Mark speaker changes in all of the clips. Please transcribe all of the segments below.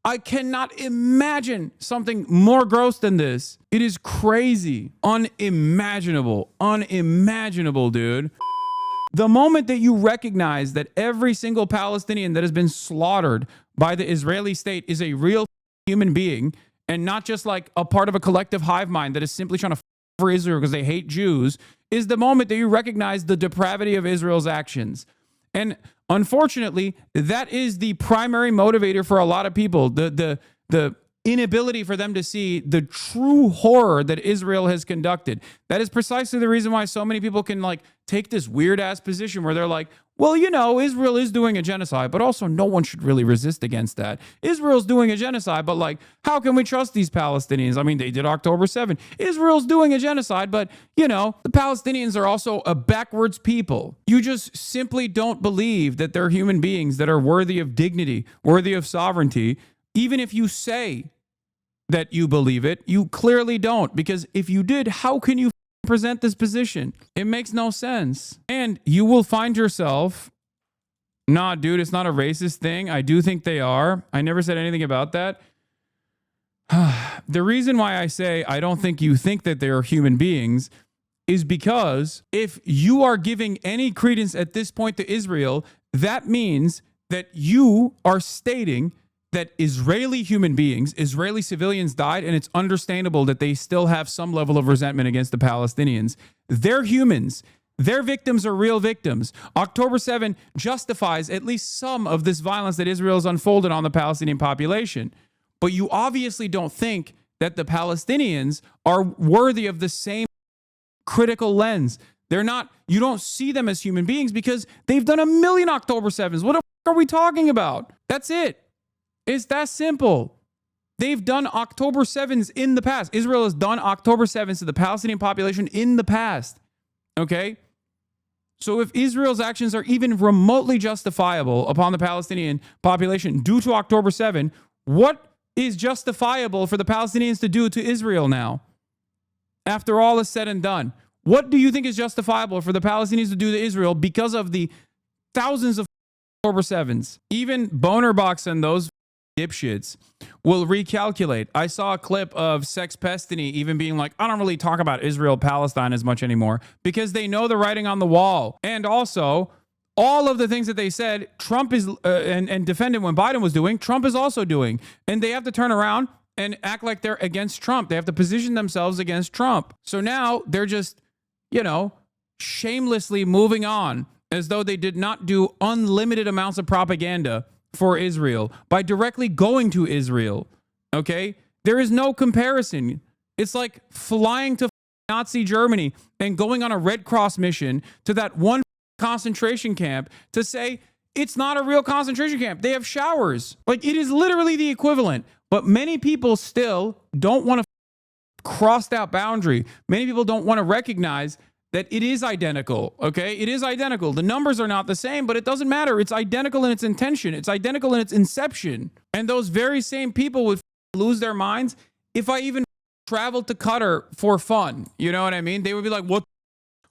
Speaker 1: I cannot imagine something more gross than this. It is crazy. Unimaginable. Unimaginable, dude. The moment that you recognize that every single Palestinian that has been slaughtered by the Israeli state is a real human being and not just like a part of a collective hive mind that is simply trying to for Israel because they hate Jews, is the moment that you recognize the depravity of Israel's actions. And unfortunately, that is the primary motivator for a lot of people. The inability for them to see the true horror that Israel has conducted. That is precisely the reason why so many people can like take this weird ass position where they're like, well, you know, Israel is doing a genocide, but also no one should really resist against that. Israel's doing a genocide, but like, how can we trust these Palestinians? I mean, they did October 7th. Israel's doing a genocide, but you know, the Palestinians are also a backwards people. You just simply don't believe that they're human beings that are worthy of dignity, worthy of sovereignty. Even if you say that you believe it, you clearly don't, because if you did, how can you present this position? It makes no sense. And you will find yourself, nah, dude, it's not a racist thing. I do think they are. I never said anything about that. The reason why I say I don't think you think that they are human beings is because if you are giving any credence at this point to Israel, that means that you are stating that Israeli human beings, Israeli civilians died, and it's understandable that they still have some level of resentment against the Palestinians. They're humans. Their victims are real victims. October 7 justifies at least some of this violence that Israel has unfolded on the Palestinian population. But you obviously don't think that the Palestinians are worthy of the same critical lens. They're not, you don't see them as human beings because they've done a million October 7s. What the fuck are we talking about? That's it. It's that simple. They've done October 7s in the past. Israel has done October 7s to the Palestinian population in the past. Okay? So if Israel's actions are even remotely justifiable upon the Palestinian population due to October 7, what is justifiable for the Palestinians to do to Israel now? After all is said and done, what do you think is justifiable for the Palestinians to do to Israel because of the thousands of October 7s? Even Boner Box and those dipshits will recalculate. I saw a clip of Sex Pestany even being like, I don't really talk about Israel-Palestine as much anymore because they know the writing on the wall. And also, all of the things that they said, Trump is, and defended when Biden was doing, Trump is also doing. And they have to turn around and act like they're against Trump. They have to position themselves against Trump. So now they're just, you know, shamelessly moving on as though they did not do unlimited amounts of propaganda for Israel by directly going to Israel. Okay? There is no comparison. It's like flying to Nazi Germany and going on a Red Cross mission to that one concentration camp to say it's not a real concentration camp. They have showers. Like, it is literally the equivalent. But many people still don't want to cross that boundary. Many people don't want to recognize that it is identical, okay? It is identical. The numbers are not the same, but it doesn't matter. It's identical in its intention. It's identical in its inception. And those very same people would lose their minds if I even traveled to Qatar for fun. You know what I mean? They would be like, what?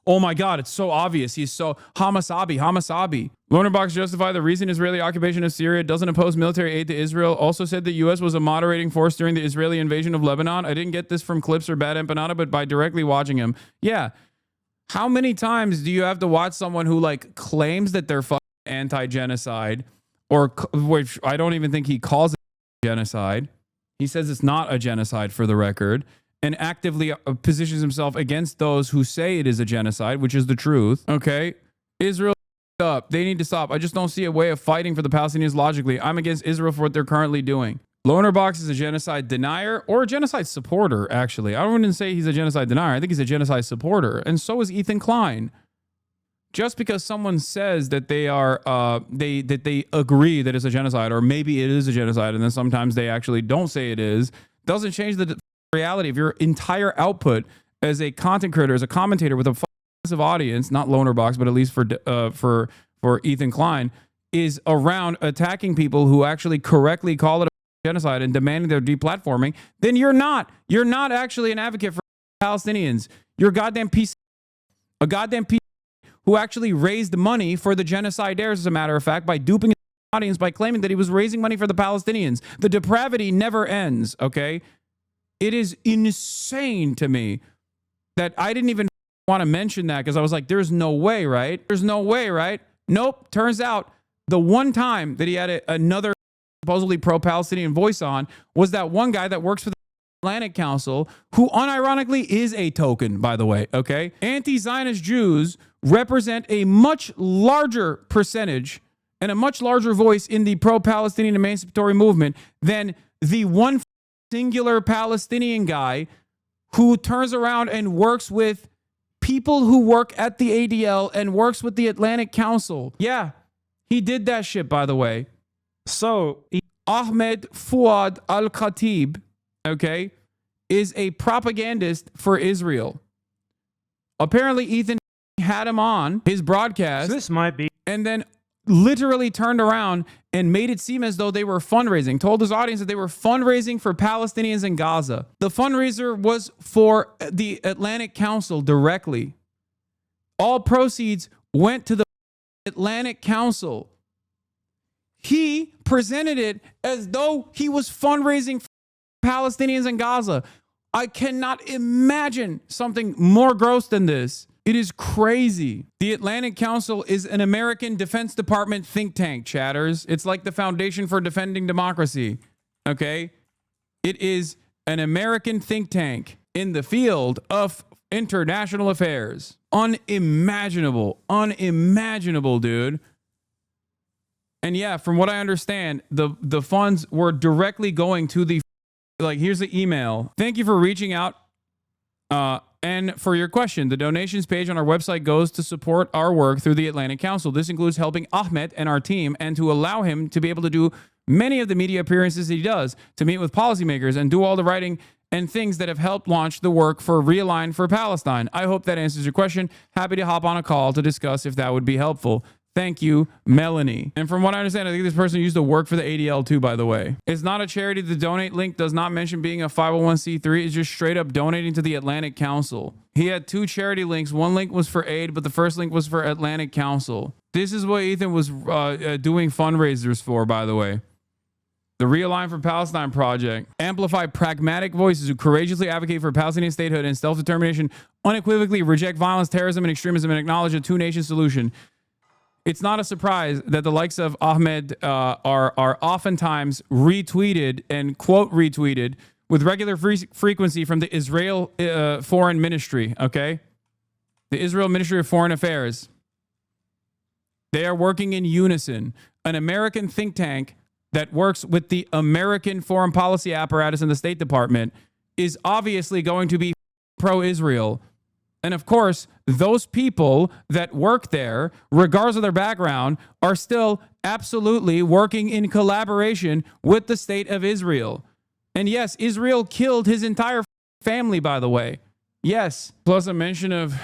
Speaker 1: Oh my God, it's so obvious. He's so Hasanabi. Lonerbox justified the recent Israeli occupation of Syria, doesn't oppose military aid to Israel, also said the U.S. was a moderating force during the Israeli invasion of Lebanon. I didn't get this from clips or Bad Empanada, but by directly watching him. Yeah. How many times do you have to watch someone who like claims that they're anti-genocide, or which I don't even think he calls it genocide. He says it's not a genocide for the record, and actively positions himself against those who say it is a genocide, which is the truth. Okay. Israel up. They need to stop. I just don't see a way of fighting for the Palestinians logically. I'm against Israel for what they're currently doing. Lonerbox is a genocide denier or a genocide supporter, actually. I wouldn't say he's a genocide denier. I think he's a genocide supporter. And so is Ethan Klein. Just because someone says that they are, they agree that it's a genocide, or maybe it is a genocide, and then sometimes they actually don't say it is, doesn't change the reality of your entire output as a content creator, as a commentator with a massive audience, not Lonerbox, but at least for Ethan Klein, is around attacking people who actually correctly call it genocide and demanding their deplatforming. Then you're not actually an advocate for Palestinians. You're a goddamn piece who actually raised money for the genocidaires, as a matter of fact, by duping the audience by claiming that he was raising money for the Palestinians. The depravity never ends, okay? It is insane to me that I didn't even want to mention that because I was like, there's no way, right? There's no way, right? Nope. Turns out the one time that he had another supposedly pro-Palestinian voice on was that one guy that works for the Atlantic Council, who unironically is a token, by the way, okay? Anti-Zionist Jews represent a much larger percentage and a much larger voice in the pro-Palestinian emancipatory movement than the one singular Palestinian guy who turns around and works with people who work at the ADL and works with the Atlantic Council. Yeah, he did that shit, by the way. So, Ahmed Al-Katib, okay, is a propagandist for Israel. Apparently, Ethan had him on his broadcast.
Speaker 2: So this might be.
Speaker 1: And then literally turned around and made it seem as though they were fundraising, told his audience that they were fundraising for Palestinians in Gaza. The fundraiser was for the Atlantic Council directly. All proceeds went to the Atlantic Council. He presented it as though he was fundraising for Palestinians in Gaza. I cannot imagine something more gross than this. It is crazy. The Atlantic Council is an American Defense Department think tank, chatters. It's like the Foundation for Defending Democracy, okay? It is an American think tank in the field of international affairs. Unimaginable, dude. And yeah, from what I understand, the funds were directly going to the, like, here's the email. Thank you for reaching out. And for your question, the donations page on our website goes to support our work through the Atlantic Council. This includes helping Ahmed and our team and to allow him to be able to do many of the media appearances he does, to meet with policymakers and do all the writing and things that have helped launch the work for Realign for Palestine. I hope that answers your question. Happy to hop on a call to discuss if that would be helpful. Thank you, Melanie. And from what I understand, I think this person used to work for the ADL too, by the way. It's not a charity. The donate link does not mention being a 501c3. It's just straight up donating to the Atlantic Council. He had two charity links. One link was for aid, but the first link was for Atlantic Council. This is what Ethan was doing fundraisers for, by the way. The Realign for Palestine project. Amplify pragmatic voices who courageously advocate for Palestinian statehood and self-determination, unequivocally reject violence, terrorism, and extremism, and acknowledge a two-nation solution. It's not a surprise that the likes of Ahmed are oftentimes retweeted and quote retweeted with regular frequency from the Israel Foreign Ministry, okay? The Israel Ministry of Foreign Affairs. They are working in unison. An American think tank that works with the American foreign policy apparatus in the State Department is obviously going to be pro-Israel. And of course, those people that work there, regardless of their background, are still absolutely working in collaboration with the state of Israel. And yes, Israel killed his entire family, by the way. Yes. Plus a mention of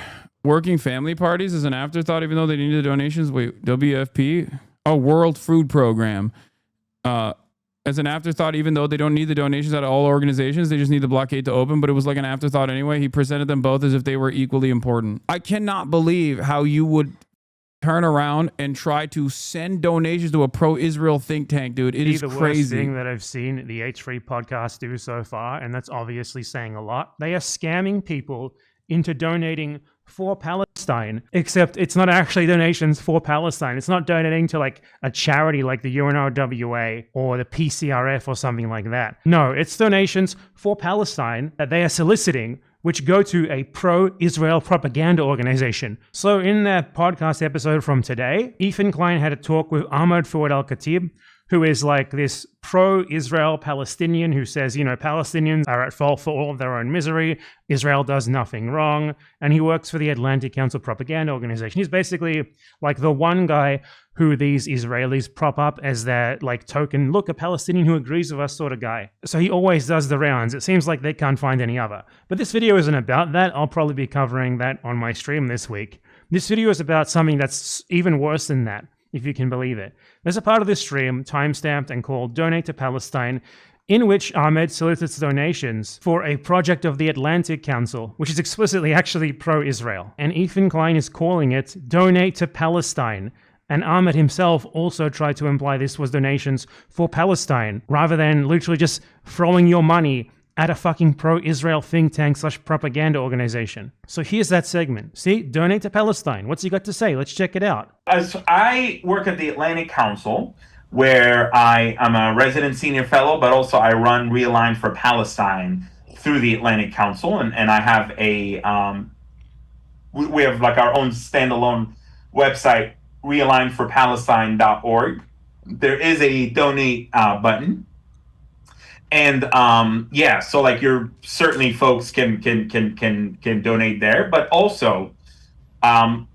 Speaker 1: working family parties as an afterthought, even though they needed donations. Wait, WFP? Oh, World Food Program. As an afterthought, even though they don't need the donations out of all organizations, they just need the blockade to open, but it was like an afterthought anyway. He presented them both as if they were equally important. I cannot believe how you would turn around and try to send donations to a pro-Israel think tank, dude. It is crazy.
Speaker 2: The worst thing that I've seen the H3 podcast do so far, and that's obviously saying a lot. They are scamming people into donating for Palestine, except it's not actually donations for Palestine. It's not donating to like a charity like the UNRWA or the PCRF or something like that. No, it's donations for Palestine that they are soliciting, which go to a pro-Israel propaganda organization. So in that podcast episode from today, Ethan Klein had a talk with Ahmed Al-Katib, who is like this pro-Israel Palestinian who says, you know, Palestinians are at fault for all of their own misery. Israel does nothing wrong. And he works for the Atlantic Council propaganda organization. He's basically like the one guy who these Israelis prop up as their like token, look, a Palestinian who agrees with us sort of guy. So he always does the rounds. It seems like they can't find any other. But this video isn't about that. I'll probably be covering that on my stream this week. This video is about something that's even worse than that, if you can believe it. There's a part of this stream, timestamped and called Donate to Palestine, in which Ahmed solicits donations for a project of the Atlantic Council, which is explicitly actually pro-Israel. And Ethan Klein is calling it Donate to Palestine, And Ahmed himself also tried to imply this was donations for Palestine, rather than literally just throwing your money at a fucking pro-Israel think tank / propaganda organization. So here's that segment. See, donate to Palestine. What's he got to say? Let's check it out.
Speaker 3: As I work at the Atlantic Council, where I am a resident senior fellow, but also I run Realign for Palestine through the Atlantic Council, and I have a we have like our own standalone website, realignforpalestine.org. There is a donate button. And yeah, so like you're certainly folks can donate there, but also I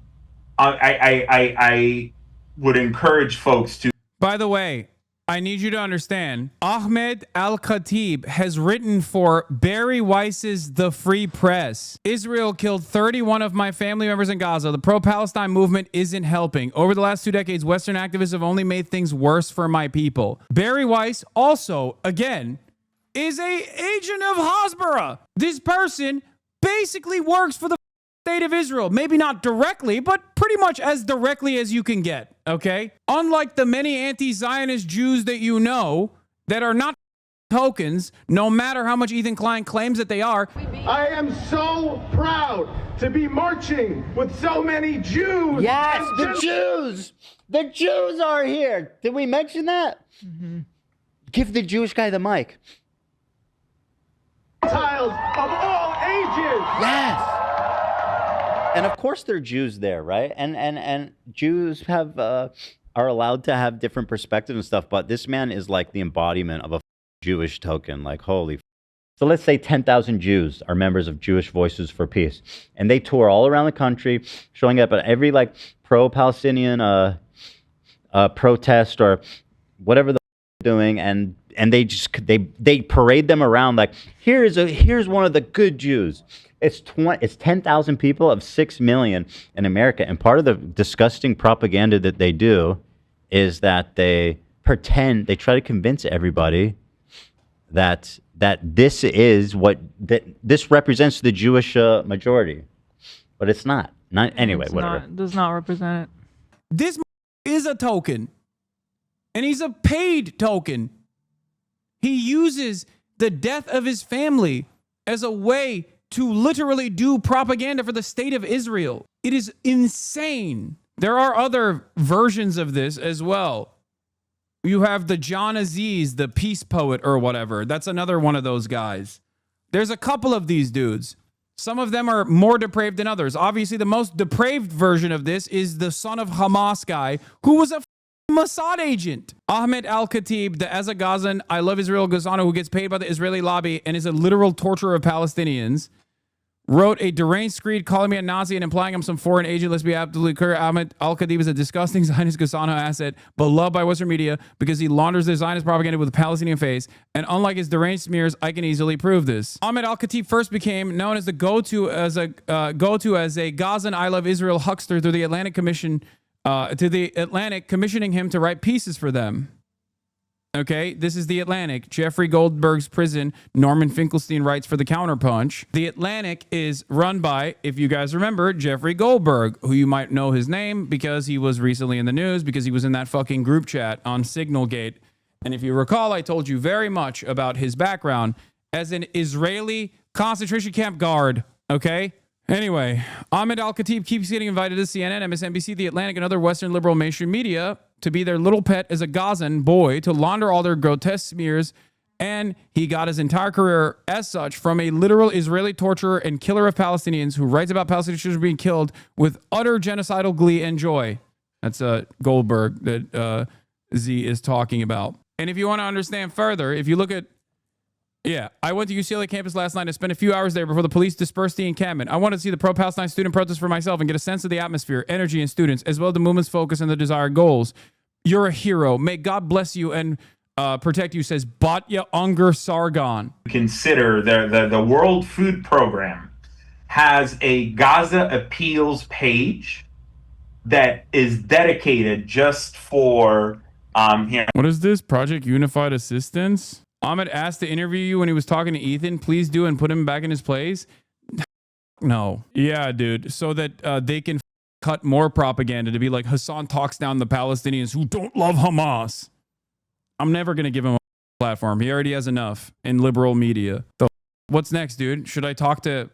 Speaker 3: would encourage folks to.
Speaker 1: By the way, I need you to understand, Ahmed Al-Katib has written for Barry Weiss's The Free Press. Israel killed 31 of my family members in Gaza. The pro-Palestine movement isn't helping. Over the last 2 decades, Western activists have only made things worse for my people. Barry Weiss also, again, is a agent of Hasbara. This person basically works for the state of Israel. Maybe not directly, but pretty much as directly as you can get, okay? Unlike the many anti-Zionist Jews that you know that are not tokens, no matter how much Ethan Klein claims that they are.
Speaker 4: I am so proud to be marching with so many Jews.
Speaker 5: Yes, the Jews! The Jews are here! Did we mention that? Mm-hmm. Give the Jewish guy the mic.
Speaker 4: Gentiles of all ages.
Speaker 5: Yes. And of course there are Jews there, right? And Jews have are allowed to have different perspectives and stuff, but this man is like the embodiment of a Jewish token, like holy. So let's say 10,000 Jews are members of Jewish Voices for Peace, and they tour all around the country, showing up at every like pro-Palestinian protest or whatever they're doing, and they just they parade them around like here's one of the good Jews. It's 10,000 people of 6 million in America, and part of the disgusting propaganda that they do is that they try to convince everybody that this is this represents the Jewish majority, but it's not. Not anyway.
Speaker 6: It's
Speaker 5: whatever.
Speaker 6: Does not represent it.
Speaker 1: This is a token, and he's a paid token. He uses the death of his family as a way to literally do propaganda for the state of Israel. It is insane. There are other versions of this as well. You have the John Aziz, the peace poet or whatever. That's another one of those guys. There's a couple of these dudes. Some of them are more depraved than others. Obviously, the most depraved version of this is the son of Hamas guy who was a Mossad agent. Ahmed Al-Katib, the Gazan, I Love Israel Gazano, who gets paid by the Israeli lobby and is a literal torturer of Palestinians, wrote a deranged screed calling me a Nazi and implying I'm some foreign agent. Let's be absolutely clear. Ahmed Al-Katib is a disgusting Zionist Gazano asset, beloved by Western media because he launders their Zionist propaganda with a Palestinian face. And unlike his deranged smears, I can easily prove this. Ahmed Al-Katib first became known as the go-to as a Gazan I Love Israel huckster through the Atlantic Commission, commissioning him to write pieces for them. Okay, this is the Atlantic. Jeffrey Goldberg's prison. Norman Finkelstein writes for the Counterpunch. The Atlantic is run by, if you guys remember, Jeffrey Goldberg, who you might know his name because he was recently in the news because he was in that fucking group chat on Signalgate. And if you recall, I told you very much about his background as an Israeli concentration camp guard. Okay? Anyway, Ahmed Al-Katib keeps getting invited to CNN, MSNBC, The Atlantic, and other Western liberal mainstream media to be their little pet as a Gazan boy to launder all their grotesque smears. And he got his entire career as such from a literal Israeli torturer and killer of Palestinians who writes about Palestinians being killed with utter genocidal glee and joy. That's Goldberg that Z is talking about. And if you want to understand further, if you look at I went to UCLA campus last night and spent a few hours there before the police dispersed the encampment. I wanted to see the pro-Palestine student protest for myself and get a sense of the atmosphere, energy, and students, as well as the movement's focus and the desired goals. You're a hero. May God bless you and protect you, says Batya Unger Sargon.
Speaker 3: Consider the World Food Program has a Gaza Appeals page that is dedicated just for
Speaker 1: What is this? Project Unified Assistance? Ahmed asked to interview you when he was talking to Ethan. Please do and put him back in his place. No. Yeah, dude. So that they can cut more propaganda to be like, Hasan talks down the Palestinians who don't love Hamas. I'm never going to give him a platform. He already has enough in liberal media. So what's next, dude? Should I talk to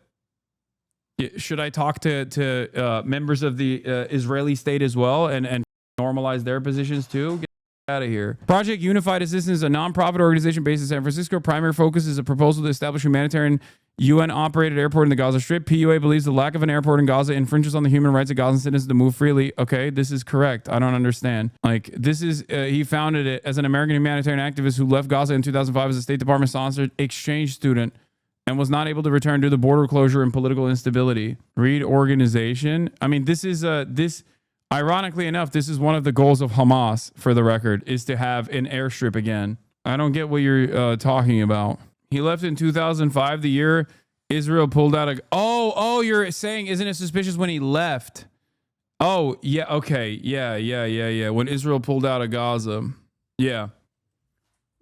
Speaker 1: members of the Israeli state as well and normalize their positions too? Get out of here. Project Unified Assistance is a nonprofit organization based in San Francisco. Primary focus is a proposal to establish humanitarian UN-operated airport in the Gaza Strip. PUA believes the lack of an airport in Gaza infringes on the human rights of Gazan citizens to move freely. Okay, this is correct. I don't understand. Like, this is, he founded it as an American humanitarian activist who left Gaza in 2005 as a State Department-sponsored exchange student and was not able to return due to the border closure and political instability. Read organization. I mean, this is, ironically enough, this is one of the goals of Hamas, for the record, is to have an airstrip again. I don't get what you're talking about. He left in 2005, the year Israel pulled out Oh, you're saying, isn't it suspicious when he left? Oh, yeah, okay. Yeah. When Israel pulled out of Gaza. Yeah.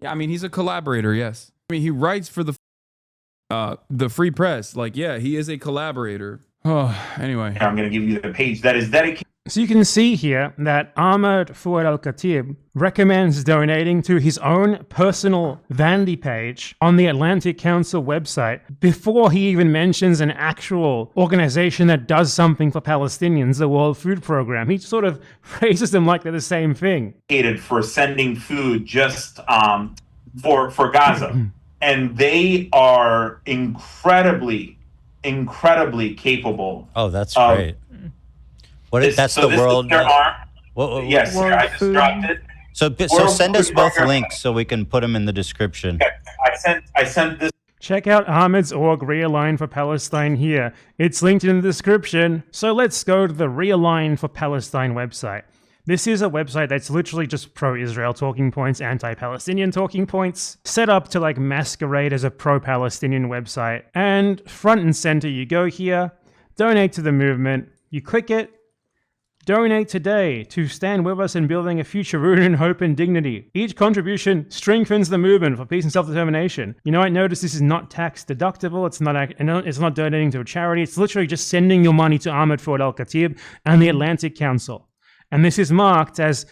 Speaker 1: Yeah, I mean, he's a collaborator, yes. I mean, he writes for the Free Press. Like, yeah, he is a collaborator. Oh, anyway.
Speaker 3: I'm going to give you the page that is dedicated.
Speaker 2: So you can see here that Ahmed Al-Katib recommends donating to his own personal vanity page on the Atlantic Council website before he even mentions an actual organization that does something for Palestinians, the World Food Program. He sort of phrases them like they're the same thing.
Speaker 3: For sending food just for Gaza. And they are incredibly capable.
Speaker 5: Oh, that's great. What is that's so the world?
Speaker 3: Yes,
Speaker 5: world
Speaker 3: I just dropped it.
Speaker 5: So send us both links so we can put them in the description.
Speaker 3: Okay. I sent this.
Speaker 2: Check out Ahmed's org Realign for Palestine here. It's linked in the description. So let's go to the Realign for Palestine website. This is a website that's literally just pro-Israel talking points, anti-Palestinian talking points, set up to like masquerade as a pro-Palestinian website. And front and center, you go here, donate to the movement, you click it, donate today to stand with us in building a future rooted in hope and dignity. Each contribution strengthens the movement for peace and self-determination. You know, I noticed this is not tax deductible. It's not donating to a charity. It's literally just sending your money to Ahmed Al-Katib and the Atlantic Council. And this is marked as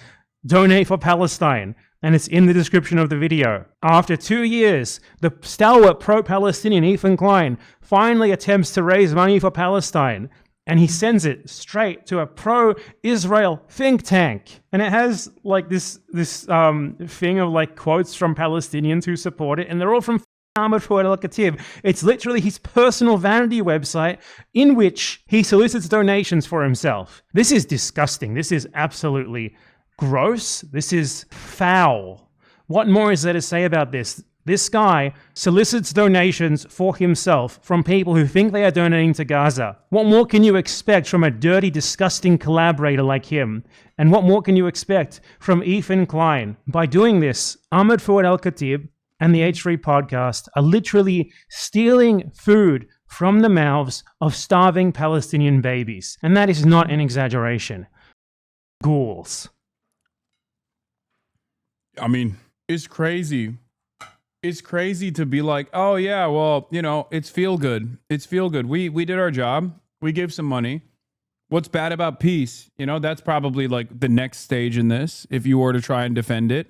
Speaker 2: donate for Palestine. And it's in the description of the video. After 2 years, the stalwart pro-Palestinian Ethan Klein finally attempts to raise money for Palestine. And he sends it straight to a pro-Israel think tank. And it has like this thing of like quotes from Palestinians who support it. And they're all from Ahmed Al-Katib. It's literally his personal vanity website in which he solicits donations for himself. This is disgusting. This is absolutely gross. This is foul. What more is there to say about this? This guy solicits donations for himself from people who think they are donating to Gaza. What more can you expect from a dirty, disgusting collaborator like him? And what more can you expect from Ethan Klein? By doing this, Ahmed Al-Katib and the H3 podcast are literally stealing food from the mouths of starving Palestinian babies. And that is not an exaggeration. Ghouls.
Speaker 1: I mean, it's crazy. It's crazy to be like, oh yeah, well, you know, it's feel good. It's feel good. We did our job. We gave some money. What's bad about peace? You know, that's probably like the next stage in this, if you were to try and defend it.